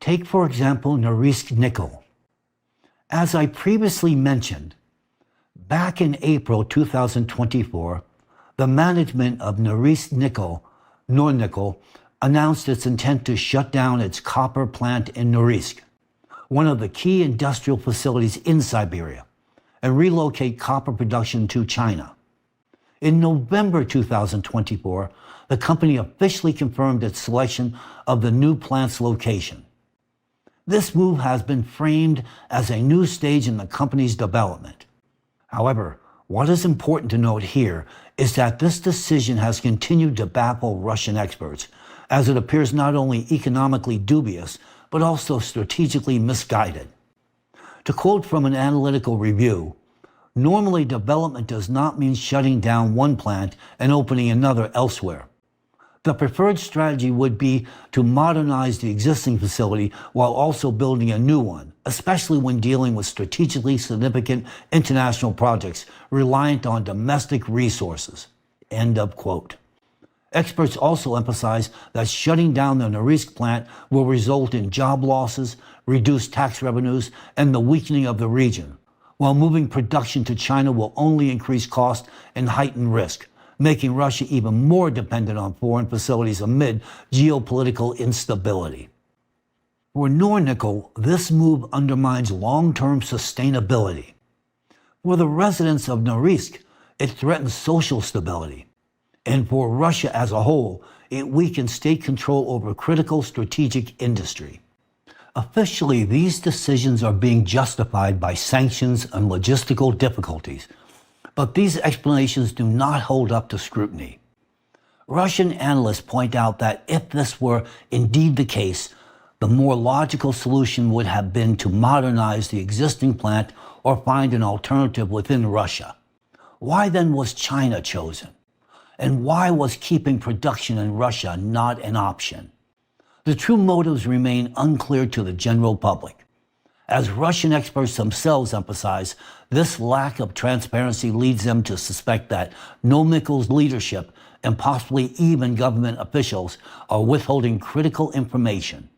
Take, for example, Norilsk Nickel. As I previously mentioned, back in April 2024, the management of Norilsk Nickel, Nornickel, announced its intent to shut down its copper plant in Norilsk, one of the key industrial facilities in Siberia, and relocate copper production to China. In November 2024, the company officially confirmed its selection of the new plant's location. This move has been framed as a new stage in the company's development. However, what is important to note here is that this decision has continued to baffle Russian experts, as it appears not only economically dubious, but also strategically misguided. To quote from an analytical review, normally development does not mean shutting down one plant and opening another elsewhere. The preferred strategy would be to modernize the existing facility while also building a new one, especially when dealing with strategically significant international projects reliant on domestic resources. End of quote. Experts also emphasize that shutting down the Norilsk plant will result in job losses, reduced tax revenues, and the weakening of the region, while moving production to China will only increase cost and heighten risk, making Russia even more dependent on foreign facilities amid geopolitical instability. For Nornickel, this move undermines long-term sustainability. For the residents of Norilsk, it threatens social stability. And for Russia as a whole, it weakens state control over critical strategic industry. Officially, these decisions are being justified by sanctions and logistical difficulties, but these explanations do not hold up to scrutiny. Russian analysts point out that if this were indeed the case, the more logical solution would have been to modernize the existing plant or find an alternative within Russia. Why then was China chosen? And why was keeping production in Russia not an option? The true motives remain unclear to the general public. As Russian experts themselves emphasize, this lack of transparency leads them to suspect that Nornickel's leadership and possibly even government officials are withholding critical information.